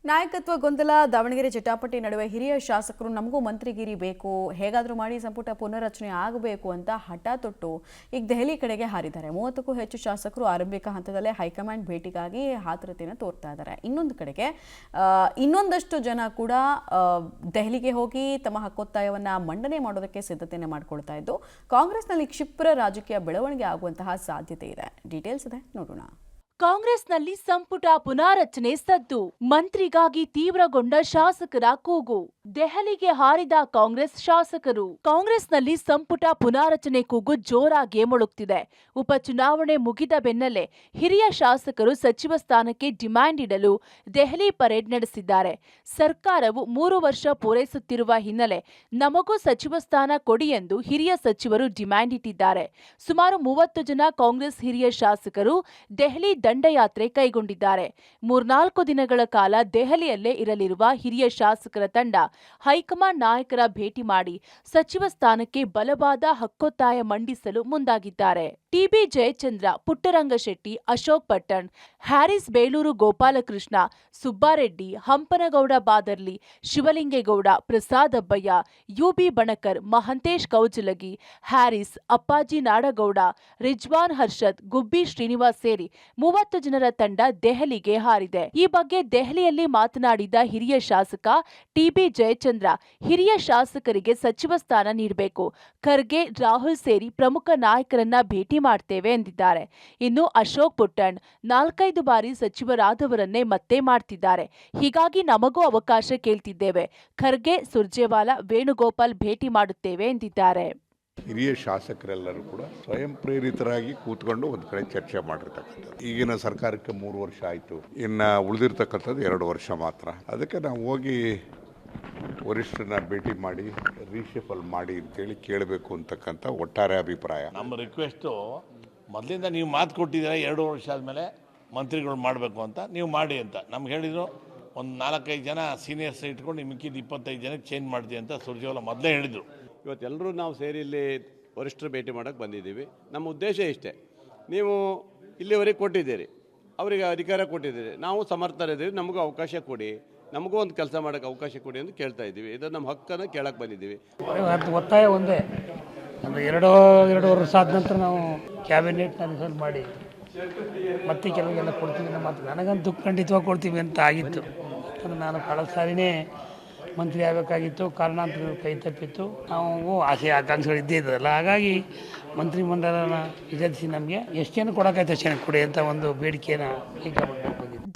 ನಾಯಕತ್ವ ಗೊಂದಲ ದಾವಣಗೆರೆ ಜಟಾಪಟಿ ನಡುವೆ ಹಿರಿಯ ಶಾಸಕರು ನಮಗೂ ಮಂತ್ರಿಗಿರಿ ಬೇಕು, ಹೇಗಾದರೂ ಮಾಡಿ ಸಂಪುಟ ಪುನರ್ರಚನೆ ಆಗಬೇಕು ಅಂತ ಹಠ ತೊಟ್ಟು ಈಗ ದೆಹಲಿ ಕಡೆಗೆ ಹಾರಿದ್ದಾರೆ. 30ಕ್ಕೂ ಹೆಚ್ಚು ಶಾಸಕರು ಆರಂಭಿಕ ಹಂತದಲ್ಲೇ ಹೈಕಮಾಂಡ್ ಭೇಟಿಗಾಗಿ ಆತುರತೆಯನ್ನು ತೋರ್ತಾ ಇದ್ದಾರೆ. ಇನ್ನೊಂದು ಕಡೆಗೆ ಇನ್ನೊಂದಷ್ಟು ಜನ ಕೂಡ ದೆಹಲಿಗೆ ಹೋಗಿ ತಮ್ಮ ಹಕ್ಕೊತ್ತಾಯವನ್ನು ಮಂಡನೆ ಮಾಡೋದಕ್ಕೆ ಸಿದ್ಧತೆಯನ್ನು ಮಾಡಿಕೊಳ್ತಾ ಇದ್ದು, ಕಾಂಗ್ರೆಸ್ನಲ್ಲಿ ಕ್ಷಿಪ್ರ ರಾಜಕೀಯ ಬೆಳವಣಿಗೆ ಆಗುವಂತಹ ಸಾಧ್ಯತೆ ಇದೆ. ಡೀಟೇಲ್ಸ್ ಇದೆ, ನೋಡೋಣ. ಕಾಂಗ್ರೆಸ್ನಲ್ಲಿ ಸಂಪುಟ ಪುನಾರಚನೆ ಸದ್ದು, ಮಂತ್ರಿಗಾಗಿ ತೀವ್ರಗೊಂಡ ಶಾಸಕರ ಕೂಗು. ದೆಹಲಿಗೆ ಹಾರಿದ ಕಾಂಗ್ರೆಸ್ ಶಾಸಕರು. ಕಾಂಗ್ರೆಸ್ನಲ್ಲಿ ಸಂಪುಟ ಪುನಾರಚನೆ ಕೂಗು ಜೋರಾಗಿ ಮೊಳಗ್ತಿದೆ. ಉಪಚುನಾವಣೆ ಮುಗಿದ ಬೆನ್ನಲ್ಲೇ ಹಿರಿಯ ಶಾಸಕರು ಸಚಿವ ಸ್ಥಾನಕ್ಕೆ ಡಿಮ್ಯಾಂಡ್ ಇಡಲು ದೆಹಲಿ ಪರೇಡ್ ನಡೆಸಿದ್ದಾರೆ. ಸರ್ಕಾರವು 3 ವರ್ಷ ಪೂರೈಸುತ್ತಿರುವ ಹಿನ್ನೆಲೆ ನಮಗೂ ಸಚಿವ ಸ್ಥಾನ ಕೊಡಿ ಎಂದು ಹಿರಿಯ ಸಚಿವರು ಡಿಮ್ಯಾಂಡ್ ಇಟ್ಟಿದ್ದಾರೆ. ಸುಮಾರು 30 ಜನ ಕಾಂಗ್ರೆಸ್ ಹಿರಿಯ ಶಾಸಕರು ದೆಹಲಿ ದಂಡಯಾತ್ರೆ ಕೈಗೊಂಡಿದ್ದಾರೆ. 3-4 ದಿನಗಳ ಕಾಲ ದೆಹಲಿಯಲ್ಲೇ ಇರಲಿರುವ ಹಿರಿಯ ಶಾಸಕರ ತಂಡ ಹೈಕಮಾಂಡ್ ನಾಯಕರ ಭೇಟಿ ಮಾಡಿ ಸಚಿವ ಸ್ಥಾನಕ್ಕೆ ಬಲವಾದ ಹಕ್ಕೊತ್ತಾಯ ಮಂಡಿಸಲು ಮುಂದಾಗಿದ್ದಾರೆ. ಟಿಬಿ ಜಯಚಂದ್ರ, ಪುಟ್ಟರಂಗಶೆಟ್ಟಿ, ಅಶೋಕ್ ಪಟ್ಟಣ್, ಹ್ಯಾರಿಸ್ ಬೇಲೂರು ಗೋಪಾಲಕೃಷ್ಣ, ಸುಬ್ಬಾರೆಡ್ಡಿ, ಹಂಪನಗೌಡ ಬಾದರ್ಲಿ, ಶಿವಲಿಂಗೇಗೌಡ, ಪ್ರಸಾದ್ ಅಬ್ಬಯ್ಯ, ಯುಬಿ ಬಣಕರ್, ಮಹಂತೇಶ್ ಕೌಜಲಗಿ, ಹ್ಯಾರಿಸ್, ಅಪ್ಪಾಜಿ ನಾಡಗೌಡ, ರಿಜ್ವಾನ್ ಹರ್ಷದ್, ಗುಬ್ಬಿ ಶ್ರೀನಿವಾಸ್ ಸೇರಿ 30 ಜನರ ತಂಡ ದೆಹಲಿಗೆ ಹಾರಿದೆ. ಈ ಬಗ್ಗೆ ದೆಹಲಿಯಲ್ಲಿ ಮಾತನಾಡಿದ ಹಿರಿಯ ಶಾಸಕ ಟಿಬಿ ಜಯಚಂದ್ರ, ಹಿರಿಯ ಶಾಸಕರಿಗೆ ಸಚಿವ ಸ್ಥಾನ ನೀಡಬೇಕು. ಖರ್ಗೆ, ರಾಹುಲ್ ಸೇರಿ ಪ್ರಮುಖ ನಾಯಕರನ್ನ ಭೇಟಿ ಮಾಡ್ತೇವೆ ಎಂದಿದ್ದಾರೆ. ಇನ್ನು ಅಶೋಕ್ ಪುಟ್ಟಣ್ 4-5 ಬಾರಿ ಸಚಿವರಾದವರನ್ನೇ ಮತ್ತೆ ಮಾಡ್ತಿದ್ದಾರೆ. ಹೀಗಾಗಿ ನಮಗೂ ಅವಕಾಶ ಕೇಳ್ತಿದ್ದೇವೆ. ಖರ್ಗೆ, ಸುರ್ಜೇವಾಲಾ, ವೇಣುಗೋಪಾಲ್ ಭೇಟಿ ಮಾಡುತ್ತೇವೆ ಎಂದಿದ್ದಾರೆ. ಹಿರಿಯ ಶಾಸಕರೆಲ್ಲರೂ ಕೂಡ ಸ್ವಯಂ ಪ್ರೇರಿತರಾಗಿ ಕೂತ್ಕೊಂಡು ಒಂದು ಕಡೆ ಚರ್ಚೆ ಮಾಡಿರ್ತಕ್ಕಂಥದ್ದು. ಈಗಿನ ಸರ್ಕಾರಕ್ಕೆ 3 ವರ್ಷ ಆಯಿತು, ಇನ್ನು ಉಳಿದಿರ್ತಕ್ಕಂಥದ್ದು 2 ವರ್ಷ ಮಾತ್ರ. ಅದಕ್ಕೆ ನಾವು ಹೋಗಿ ವರಿಷ್ಠರನ್ನ ಭೇಟಿ ಮಾಡಿ ರೀಶಫಲ್ ಮಾಡಿ ಅಂತೇಳಿ ಕೇಳಬೇಕು ಅಂತಕ್ಕಂಥ ಒಟ್ಟಾರೆ ಅಭಿಪ್ರಾಯ. ನಮ್ಮ ರಿಕ್ವೆಸ್ಟು, ಮೊದಲಿಂದ ನೀವು ಮಾತು ಕೊಟ್ಟಿದ್ದೀರಾ 2 ವರ್ಷ ಆದಮೇಲೆ ಮಂತ್ರಿಗಳು ಮಾಡಬೇಕು ಅಂತ, ನೀವು ಮಾಡಿ ಅಂತ ನಮ್ಗೆ ಹೇಳಿದರು. ಒಂದು 4-5 ಜನ ಸೀನಿಯರ್ಸ್ ಇಟ್ಕೊಂಡು ಮಿಕ್ಕಿದ 25 ಜನಕ್ಕೆ ಚೇಂಜ್ ಮಾಡ್ತೀವಿ ಅಂತ ಸುರ್ಜೇವಾಲಾ ಮೊದಲೇ ಹೇಳಿದರು. ಇವತ್ತೆಲ್ಲರೂ ನಾವು ಸೇರಿ ಇಲ್ಲಿ ವರಿಷ್ಠರ ಭೇಟಿ ಮಾಡೋಕ್ಕೆ ಬಂದಿದ್ದೀವಿ. ನಮ್ಮ ಉದ್ದೇಶ ಇಷ್ಟೇ, ನೀವು ಇಲ್ಲಿವರೆಗೆ ಕೊಟ್ಟಿದ್ದೀರಿ, ಅವರಿಗೆ ಅಧಿಕಾರ ಕೊಟ್ಟಿದ್ದೀರಿ, ನಾವು ಸಮರ್ಥರಿದ್ದೀವಿ, ನಮಗೂ ಅವಕಾಶ ಕೊಡಿ, ನಮಗೂ ಒಂದು ಕೆಲಸ ಮಾಡೋಕ್ಕೆ ಅವಕಾಶ ಕೊಡಿ ಅಂತ ಕೇಳ್ತಾ ಇದ್ದೀವಿ. ಇದು ನಮ್ಮ ಹಕ್ಕನ್ನು ಕೇಳಕ್ಕೆ ಬಂದಿದ್ದೀವಿ. ಒತ್ತಾಯ ಒಂದೇ, ಅಂದರೆ 2 ವರ್ಷ ಆದ ನಂತರ ನಾವು ಕ್ಯಾಬಿನೆಟ್ ರಿಸಲ್ಟ್ ಮಾಡಿ ಮತ್ತೆ ಕೆಲವರಿಗೆಲ್ಲ ಕೊಡ್ತೀವಿ ನಮ್ಮ ಮಾತು. ನನಗಂತೂ ಖಂಡಿತವಾಗಿ ಕೊಡ್ತೀವಿ ಅಂತ ಆಗಿತ್ತು. ಯಾಕಂದರೆ ನಾನು ಕಳೆದ ಸಾರಿನೇ ಮಂತ್ರಿ ಆಗಬೇಕಾಗಿತ್ತು, ಕಾರಣಾಂತರ ಕೈ ತಪ್ಪಿತ್ತು. ನಾವು ಆಸೆ ಆಕಾಂಕ್ಷೆಗಳು ಇದ್ದೇ ಇದ್ದಲ್ಲ, ಹಾಗಾಗಿ ಮಂತ್ರಿ ಮಂಡಲನ ವಿಜಯಿಸಿ ನಮಗೆ ಎಷ್ಟು ಜನ ಕೊಡೋಕ್ಕಾಯ್ತು ಅಷ್ಟು ಜನ ಕೊಡಿ ಅಂತ ಒಂದು ಬೇಡಿಕೆಯನ್ನು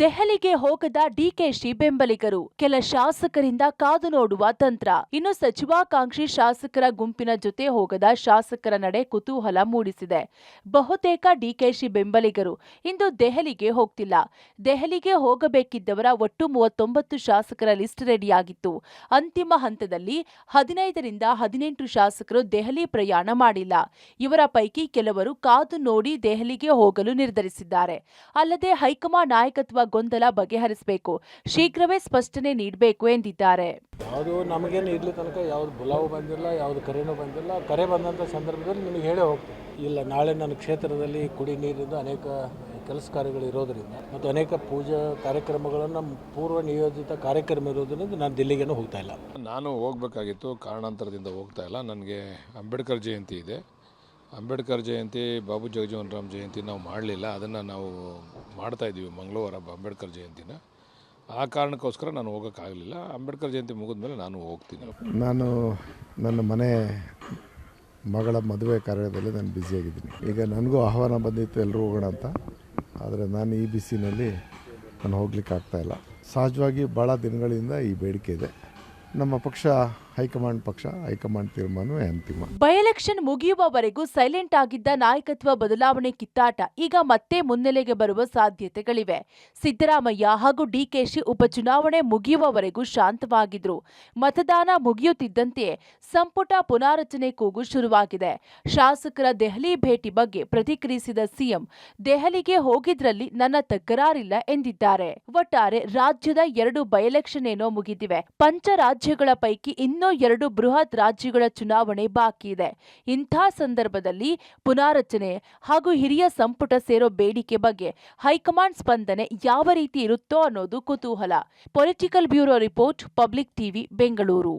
ದೆಹಲಿಗೆ ಹೋಗದ ಡಿಕೆಶಿ ಬೆಂಬಲಿಗರು, ಕೆಲ ಶಾಸಕರಿಂದ ಕಾದು ನೋಡುವ ತಂತ್ರ. ಇನ್ನು ಸಚಿವಾಕಾಂಕ್ಷಿ ಶಾಸಕರ ಗುಂಪಿನ ಜೊತೆ ಹೋಗದ ಶಾಸಕರ ನಡೆ ಕುತೂಹಲ ಮೂಡಿಸಿದೆ. ಬಹುತೇಕ ಡಿಕೆಶಿ ಬೆಂಬಲಿಗರು ಇಂದು ದೆಹಲಿಗೆ ಹೋಗ್ತಿಲ್ಲ. ದೆಹಲಿಗೆ ಹೋಗಬೇಕಿದ್ದವರ ಒಟ್ಟು 39 ಶಾಸಕರ ಲಿಸ್ಟ್ ರೆಡಿಯಾಗಿತ್ತು. ಅಂತಿಮ ಹಂತದಲ್ಲಿ 15ರಿಂದ 18 ಶಾಸಕರು ದೆಹಲಿ ಪ್ರಯಾಣ ಮಾಡಿಲ್ಲ. ಇವರ ಪೈಕಿ ಕೆಲವರು ಕಾದು ನೋಡಿ ದೆಹಲಿಗೆ ಹೋಗಲು ನಿರ್ಧರಿಸಿದ್ದಾರೆ. ಅಲ್ಲದೆ ಹೈಕಮಾಂಡ್ ನಾಯಕತ್ವ ಗೊಂದಲ ಬಗೆಹರಿಸಬೇಕು, ಶೀಘ್ರವೇ ಸ್ಪಷ್ಟನೆ ನೀಡಬೇಕು ಎಂದಿದ್ದಾರೆ. ಯಾವುದು ನಮಗೇನು ಇರ್ಲಿ ತನಕ ಯಾವುದು ಬುಲಾವು ಬಂದಿಲ್ಲ, ಯಾವುದು ಕರೆನೂ ಬಂದಿಲ್ಲ. ಕರೆ ಬಂದಂಥ ಸಂದರ್ಭದಲ್ಲಿ ನಿಮಗೆ ಹೇಳೇ ಹೋಗ್ತೀನಿ. ಇಲ್ಲ, ನಾಳೆ ನನ್ನ ಕ್ಷೇತ್ರದಲ್ಲಿ ಕುಡಿ ನೀರಿಂದ ಅನೇಕ ಕೆಲಸ ಕಾರ್ಯಗಳು ಇರೋದರಿಂದ ಮತ್ತು ಅನೇಕ ಪೂಜಾ ಕಾರ್ಯಕ್ರಮಗಳನ್ನು ಪೂರ್ವ ನಿಯೋಜಿತ ಕಾರ್ಯಕ್ರಮ ಇರೋದರಿಂದ ನಾನು ದಿಲ್ಲಿಗೇನು ಹೋಗ್ತಾ ಇಲ್ಲ. ನಾನು ಹೋಗಬೇಕಾಗಿತ್ತು, ಕಾರಣಾಂತರದಿಂದ ಹೋಗ್ತಾ ಇಲ್ಲ. ನನಗೆ ಅಂಬೇಡ್ಕರ್ ಜಯಂತಿ ಇದೆ. ಅಂಬೇಡ್ಕರ್ ಜಯಂತಿ, ಬಾಬು ಜಗಜೀವನ್ ರಾಮ್ ಜಯಂತಿ ನಾವು ಮಾಡಲಿಲ್ಲ. ಅದನ್ನು ನಾವು ಮಾಡ್ತಾಯಿದ್ದೀವಿ ಮಂಗಳವಾರ ಅಂಬೇಡ್ಕರ್ ಜಯಂತಿನ. ಆ ಕಾರಣಕ್ಕೋಸ್ಕರ ನಾನು ಹೋಗೋಕ್ಕಾಗಲಿಲ್ಲ. ಅಂಬೇಡ್ಕರ್ ಜಯಂತಿ ಮುಗಿದ್ಮೇಲೆ ನಾನು ಹೋಗ್ತೀನಿ. ನಾನು ನನ್ನ ಮನೆ ಮಗಳ ಮದುವೆ ಕಾರ್ಯದಲ್ಲಿ ನಾನು ಬ್ಯುಸಿಯಾಗಿದ್ದೀನಿ. ಈಗ ನನಗೂ ಆಹ್ವಾನ ಬಂದಿತ್ತು ಎಲ್ಲರೂ ಹೋಗೋಣ ಅಂತ, ಆದರೆ ನಾನು ಈ ಬಿಸಿನಲ್ಲಿ ನಾನು ಹೋಗ್ಲಿಕ್ಕೆ ಆಗ್ತಾಯಿಲ್ಲ. ಸಹಜವಾಗಿ ಭಾಳ ದಿನಗಳಿಂದ ಈ ಬೇಡಿಕೆ ಇದೆ. ನಮ್ಮ ಪಕ್ಷ ಹೈಕಮಾಂಡ್ ತೀರ್ಮಾನವೇ ಅಂತಿಮ. ಬೈ ಎಲೆಕ್ಷನ್ ಮುಗಿಯುವವರೆಗೂ ಸೈಲೆಂಟ್ ಆಗಿದ್ದ ನಾಯಕತ್ವ ಬದಲಾವಣೆ ಕಿತ್ತಾಟ ಈಗ ಮತ್ತೆ ಮುನ್ನೆಲೆಗೆ ಬರುವ ಸಾಧ್ಯತೆಗಳಿವೆ. ಸಿದ್ದರಾಮಯ್ಯ ಹಾಗೂ ಡಿಕೆಶಿ ಉಪಚುನಾವಣೆ ಮುಗಿಯುವವರೆಗೂ ಶಾಂತವಾಗಿದ್ರು. ಮತದಾನ ಮುಗಿಯುತ್ತಿದ್ದಂತೆಯೇ ಸಂಪುಟ ಪುನಾರಚನೆ ಕೂಗು ಶುರುವಾಗಿದೆ. ಶಾಸಕರ ದೆಹಲಿ ಭೇಟಿ ಬಗ್ಗೆ ಪ್ರತಿಕ್ರಿಯಿಸಿದ ಸಿಎಂ, ದೆಹಲಿಗೆ ಹೋಗಿದ್ರಲ್ಲಿ ನನ್ನ ತಕರಾರಿಲ್ಲ ಎಂದಿದ್ದಾರೆ. ಒಟ್ಟಾರೆ ರಾಜ್ಯದ 2 ಬೈ ಎಲೆಕ್ಷನ್ ಏನೋ ಮುಗಿದಿವೆ. ಪಂಚ ರಾಜ್ಯಗಳ ಪೈಕಿ ಇನ್ನೊಂದು ಇನ್ನೂ 2 ಬೃಹತ್ ರಾಜ್ಯಗಳ ಚುನಾವಣೆ ಬಾಕಿ ಇದೆ. ಇಂಥ ಸಂದರ್ಭದಲ್ಲಿ ಪುನಾರಚನೆ ಹಾಗೂ ಹಿರಿಯ ಸಂಪುಟ ಸೇರೋ ಬೇಡಿಕೆ ಬಗ್ಗೆ ಹೈಕಮಾಂಡ್ ಸ್ಪಂದನೆ ಯಾವ ರೀತಿ ಇರುತ್ತೋ ಅನ್ನೋದು ಕುತೂಹಲ. Political bureau report, public TV, Bengaluru.